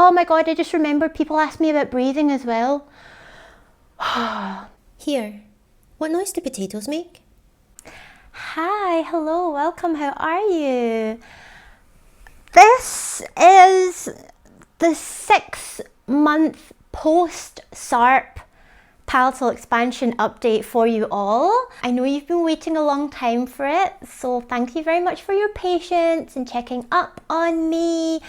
Oh my god, I just remembered people asked me about breathing as well. Here, what noise do potatoes make? Hi, hello, welcome, how are you? This is the 6-month post-SARPE palatal expansion update for you all. I know you've been waiting a long time for it, so thank you very much for your patience and checking up on me.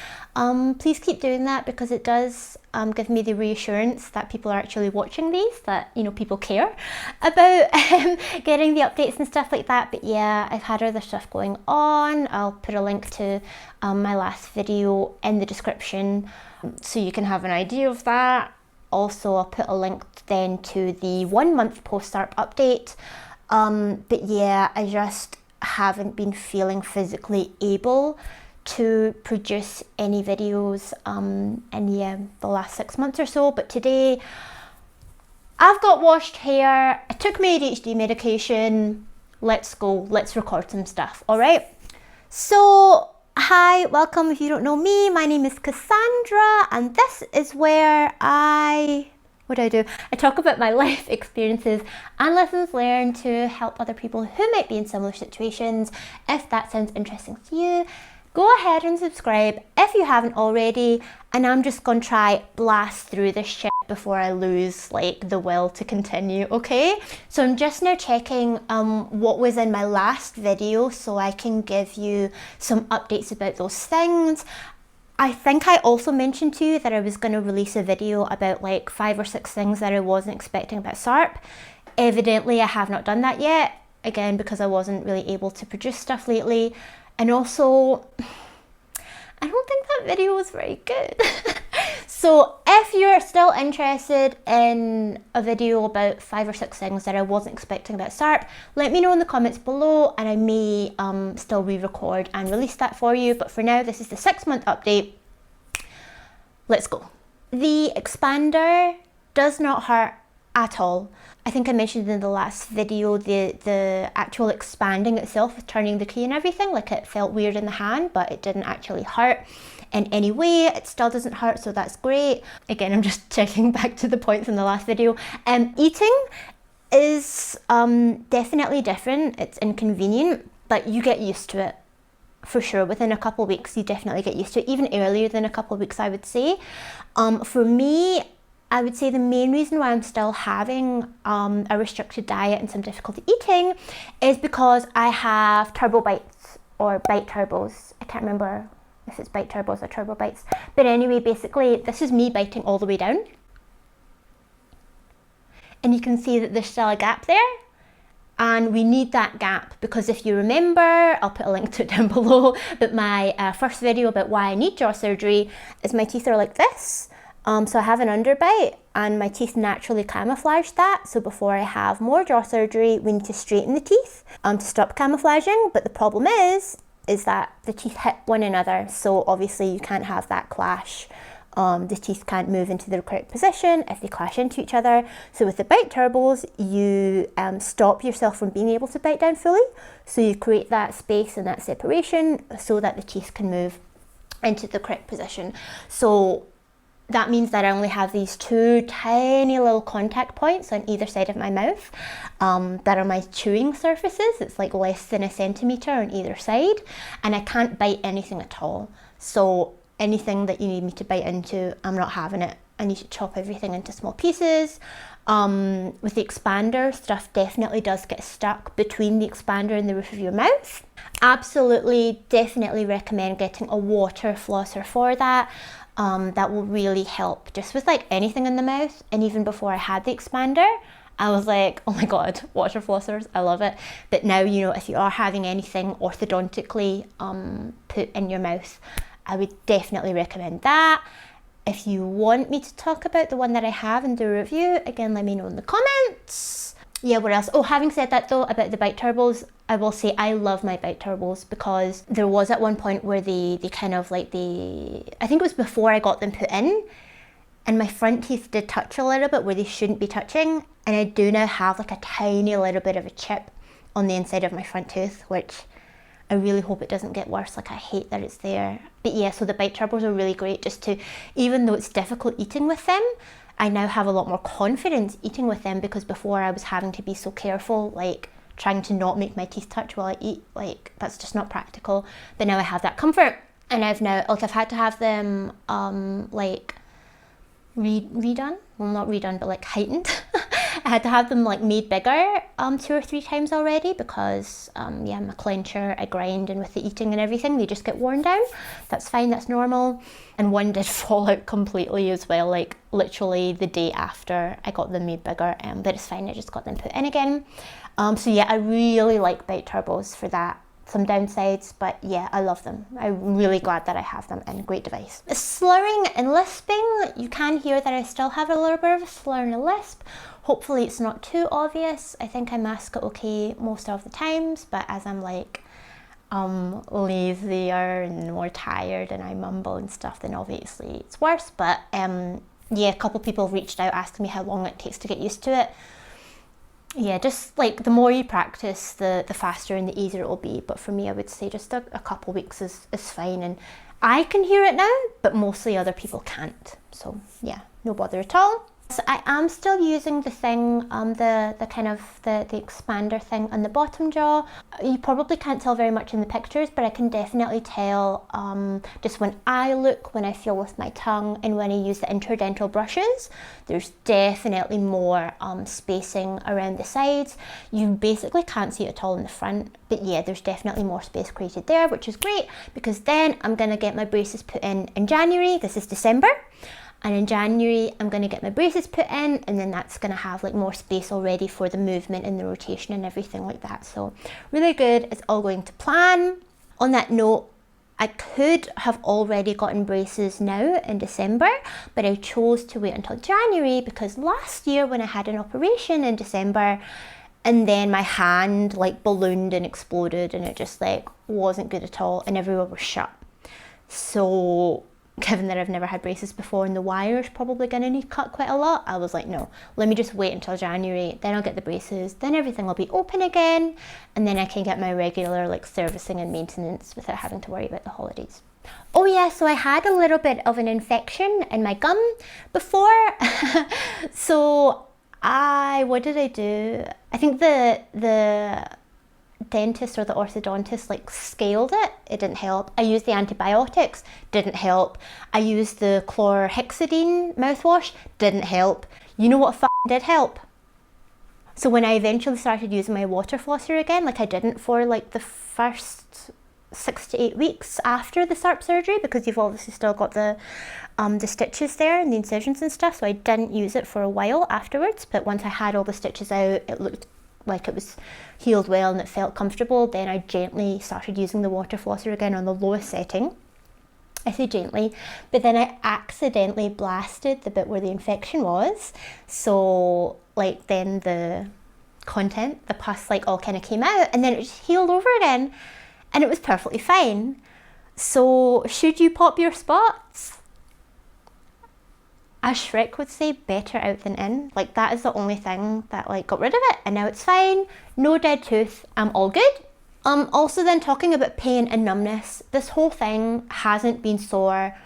Please keep doing that because it does give me the reassurance that people are actually watching these, that people care about getting the updates and stuff like that. But yeah, I've had other stuff going on. I'll put a link to my last video in the description so you can have an idea of that. Also, I'll put a link then to the 1-month post-SARPE update. But yeah, I just haven't been feeling physically able to produce any videos in the last 6 months or so. But today, I've got washed hair, I took my ADHD medication, let's go, let's record some stuff, all right? So, hi, welcome. If you don't know me, my name is Cassandra, and this is where I talk about my life experiences and lessons learned to help other people who might be in similar situations. If that sounds interesting to you, go ahead and subscribe if you haven't already, and I'm just gonna try blast through this shit before I lose the will to continue, okay? So I'm just now checking what was in my last video so I can give you some updates about those things. I think I also mentioned to you that I was going to release a video about 5 or 6 things that I wasn't expecting about SARPE. Evidently, I have not done that yet, again because I wasn't really able to produce stuff lately, and also I don't think that video was very good. So if you're still interested in a video about 5 or 6 things that I wasn't expecting about SARPE, let me know in the comments below and I may still re-record and release that for you. But for now, this is the 6-month update. Let's go. The expander does not hurt at all. I think I mentioned in the last video the actual expanding itself with turning the key and everything, it felt weird in the hand, but it didn't actually hurt in any way. It still doesn't hurt, so that's great. Again, I'm just checking back to the points in the last video. Eating is definitely different. It's inconvenient, but you get used to it for sure. Within a couple of weeks, you definitely get used to it, even earlier than a couple of weeks, I would say. For me, I would say the main reason why I'm still having a restricted diet and some difficulty eating is because I have turbo bites or bite turbos. I can't remember if it's bite turbos or turbo bites. But anyway, basically, this is me biting all the way down. And you can see that there's still a gap there. And we need that gap because if you remember, I'll put a link to it down below, but my first video about why I need jaw surgery is my teeth are like this. So I have an underbite and my teeth naturally camouflage that. So before I have more jaw surgery, we need to straighten the teeth to stop camouflaging. But the problem is that the teeth hit one another. So obviously you can't have that clash. The teeth can't move into the correct position if they clash into each other. So with the bite turbos, you stop yourself from being able to bite down fully. So you create that space and that separation so that the teeth can move into the correct position. So that means that I only have these 2 tiny little contact points on either side of my mouth that are my chewing surfaces. It's less than a centimetre on either side, and I can't bite anything at all. So anything that you need me to bite into, I'm not having it. I need to chop everything into small pieces. With the expander, stuff definitely does get stuck between the expander and the roof of your mouth. Absolutely, definitely recommend getting a water flosser for that. That will really help just with anything in the mouth. And even before I had the expander, I was like, oh my god, water flossers, I love it. But now, if you are having anything orthodontically put in your mouth, I would definitely recommend that. If you want me to talk about the one that I have and do a review, again, let me know in the comments. Yeah, what else? Oh, having said that though, about the bite turbos, I will say I love my bite turbos because there was at one point where they kind of I think it was before I got them put in, and my front teeth did touch a little bit where they shouldn't be touching, and I do now have a tiny little bit of a chip on the inside of my front tooth, which I really hope it doesn't get worse. Like, I hate that it's there. But yeah, so the bite turbos are really great just to, even though it's difficult eating with them, I now have a lot more confidence eating with them, because before I was having to be so careful, like trying to not make my teeth touch while I eat. Like, that's just not practical. But now I have that comfort. And I've had to have them like redone. Well, not redone, but like heightened. I had to have them like made bigger 2 or 3 times already, because yeah, I'm a clencher, I grind, and with the eating and everything, they just get worn down. That's fine, that's normal. And one did fall out completely as well, like literally the day after I got them made bigger, but it's fine, I just got them put in again. So yeah, I really like bite turbos for that. Some downsides, but yeah, I love them. I'm really glad that I have them, and great device. Slurring and lisping, you can hear that I still have a little bit of a slur and a lisp. Hopefully it's not too obvious. I think I mask it okay most of the times, but as I'm like lazier and more tired and I mumble and stuff, then obviously it's worse. But yeah, a couple people reached out asking me how long it takes to get used to it. Yeah, just like the more you practice, the faster and the easier it will be. But for me, I would say just a couple weeks is fine. And I can hear it now, but mostly other people can't. So yeah, no bother at all. So I am still using the thing, the kind of the expander thing on the bottom jaw. You probably can't tell very much in the pictures, but I can definitely tell just when I look, when I feel with my tongue, and when I use the interdental brushes, there's definitely more spacing around the sides. You basically can't see it at all in the front, but yeah, there's definitely more space created there, which is great, because then I'm gonna get my braces put in January. This is December. And in January, I'm going to get my braces put in, and then that's going to have like more space already for the movement and the rotation and everything like that. So really good. It's all going to plan. On that note, I could have already gotten braces now in December, but I chose to wait until January, because last year when I had an operation in December, and then my hand like ballooned and exploded, and it just like wasn't good at all, and everywhere was shut. So given that I've never had braces before and the wire's probably going to need cut quite a lot, I was like, no, let me just wait until January, then I'll get the braces, then everything will be open again, and then I can get my regular like servicing and maintenance without having to worry about the holidays. Oh yeah, so I had a little bit of an infection in my gum before. So what did I do? I think the dentist or the orthodontist like scaled it. It didn't help. I used the antibiotics, didn't help. I used the chlorhexidine mouthwash, didn't help. You know what did help? So when I eventually started using my water flosser again, like I didn't for like the first 6 to 8 weeks after the SARPE surgery, because you've obviously still got the stitches there and the incisions and stuff, so I didn't use it for a while afterwards. But once I had all the stitches out, it looked like it was healed well and it felt comfortable. Then I gently started using the water flosser again on the lowest setting. I say gently, but then I accidentally blasted the bit where the infection was. So like then the content, the pus like all kind of came out, and then it just healed over again, and it was perfectly fine. So should you pop your spots? As Shrek would say, better out than in. Like that is the only thing that like got rid of it, and now it's fine. No dead tooth. I'm all good. Also then talking about pain and numbness, this whole thing hasn't been sore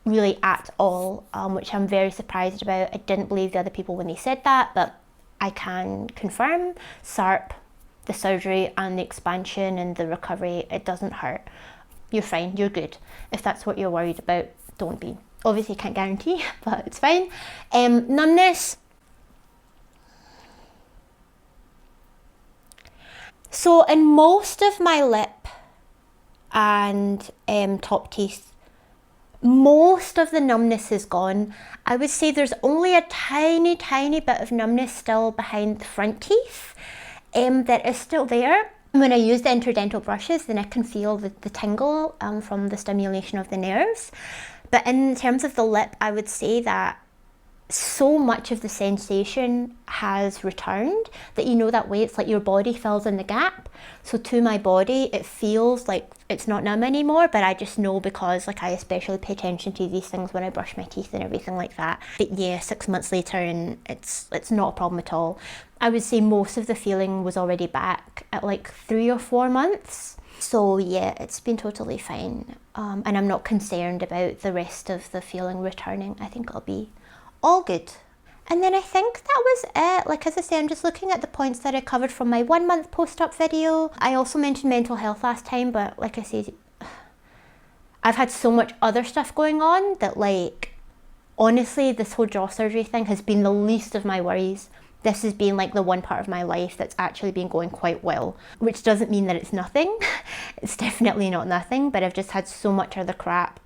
really at all, which I'm very surprised about. I didn't believe the other people when they said that, but I can confirm SARPE, the surgery and the expansion and the recovery, it doesn't hurt. You're fine, you're good. If that's what you're worried about, don't be. Obviously can't guarantee, but it's fine. Numbness. So in most of my lip and top teeth, most of the numbness is gone. I would say there's only a tiny bit of numbness still behind the front teeth that is still there. When I use the interdental brushes, then I can feel the tingle from the stimulation of the nerves. But in terms of the lip, I would say that so much of the sensation has returned that, you know, that way it's like your body fills in the gap. So to my body, it feels like it's not numb anymore, but I just know because like I especially pay attention to these things when I brush my teeth and everything like that. But yeah, 6 months later, and it's not a problem at all. I would say most of the feeling was already back at like 3 or 4 months. So yeah, it's been totally fine. And I'm not concerned about the rest of the feeling returning. I think I'll be all good. And then I think that was it. Like, as I say, I'm just looking at the points that I covered from my 1 month post-op video. I also mentioned mental health last time, but like I said, I've had so much other stuff going on that, like, honestly, this whole jaw surgery thing has been the least of my worries. This has been like the one part of my life that's actually been going quite well, which doesn't mean that it's nothing. It's definitely not nothing, but I've just had so much other crap,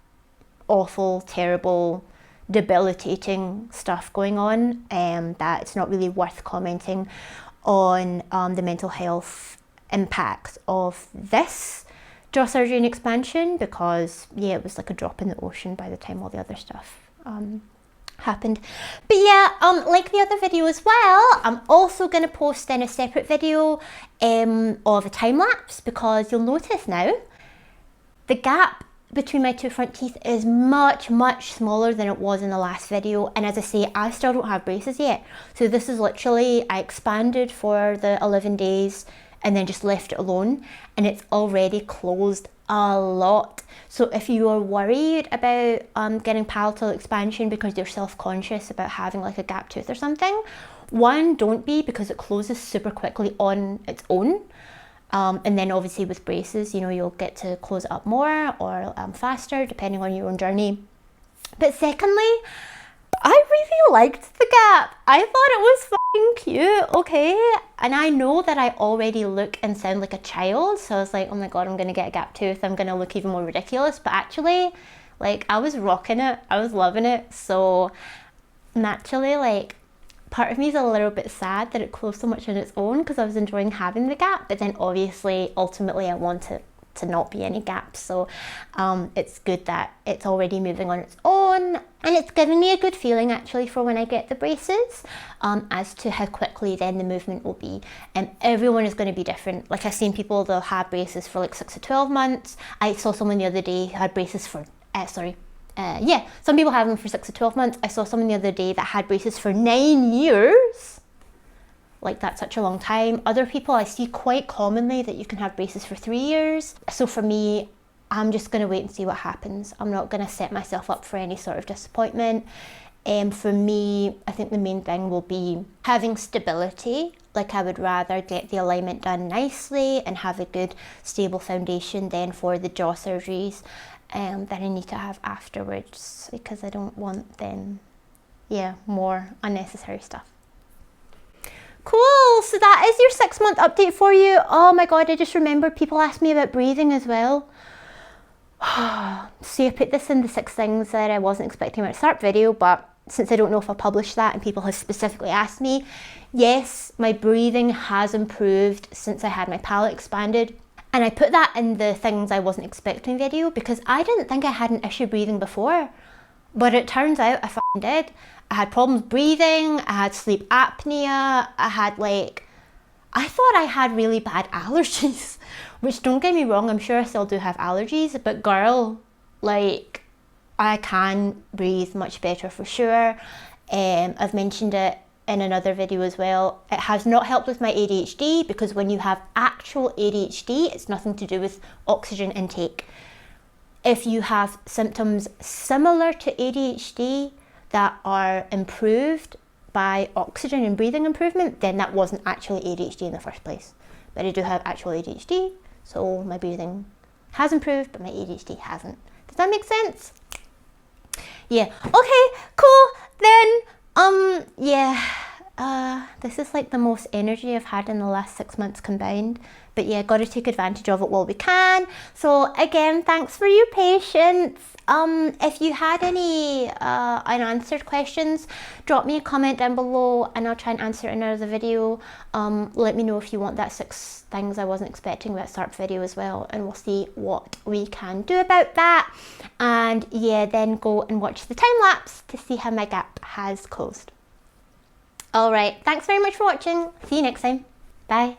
awful, terrible, debilitating stuff going on, that it's not really worth commenting on the mental health impacts of this jaw surgery and expansion, because yeah, it was like a drop in the ocean by the time all the other stuff happened. But yeah, like the other video as well, I'm also going to post in a separate video of a time lapse, because you'll notice now the gap between my 2 front teeth is much smaller than it was in the last video. And as I say, I still don't have braces yet, so this is literally, I expanded for the 11 days and then just left it alone, and it's already closed a lot. So if you are worried about getting palatal expansion because you're self-conscious about having like a gap tooth or something, one, don't be, because it closes super quickly on its own. And then obviously with braces, you know, you'll get to close it up more or faster depending on your own journey. But secondly, I really liked the gap. I thought it was fucking cute, okay? And I know that I already look and sound like a child, so I was like, oh my god, I'm gonna get a gap tooth, I'm gonna look even more ridiculous. But actually, like, I was rocking it, I was loving it. So naturally, like, part of me is a little bit sad that it closed so much on its own, because I was enjoying having the gap, but then obviously ultimately I want it to not be any gaps. So it's good that it's already moving on its own, and it's giving me a good feeling actually for when I get the braces, as to how quickly then the movement will be. And everyone is going to be different. Like, I've seen people, they'll have braces for like 6 to 12 months. I saw someone the other day who had braces for some people have them for 6 to 12 months. I saw someone the other day that had braces for 9 years. Like, that's such a long time. Other people I see quite commonly that you can have braces for 3 years. So for me, I'm just going to wait and see what happens. I'm not going to set myself up for any sort of disappointment. For me, I think the main thing will be having stability. Like, I would rather get the alignment done nicely and have a good stable foundation then for the jaw surgeries that I need to have afterwards, because I don't want then, more unnecessary stuff. Cool, so that is your 6 month update for you. Oh my god, I just remembered people asked me about breathing as well. See, I put this in the 6 things that I wasn't expecting about SARPE video, but since I don't know if I'll publish that and people have specifically asked me, yes, my breathing has improved since I had my palate expanded. And I put that in the things I wasn't expecting video, because I didn't think I had an issue breathing before, but it turns out I fucking did. I had problems breathing, I had sleep apnea, I thought I had really bad allergies, which, don't get me wrong, I'm sure I still do have allergies, but girl, like, I can breathe much better for sure. I've mentioned it in another video as well. It has not helped with my ADHD, because when you have actual ADHD, it's nothing to do with oxygen intake. If you have symptoms similar to ADHD that are improved by oxygen and breathing improvement, then that wasn't actually ADHD in the first place. But I do have actual ADHD, so my breathing has improved, but my ADHD hasn't. Does that make sense? Yeah, okay, cool, then, this is like the most energy I've had in the last 6 months combined. But yeah, got to take advantage of it while we can. So again, thanks for your patience. If you had any unanswered questions, drop me a comment down below and I'll try and answer it in another video. Let me know if you want that 6 things I wasn't expecting about SARPE video as well, and we'll see what we can do about that. and yeah, then go and watch the time lapse to see how my gap has closed. All right, thanks very much for watching. See you next time. Bye.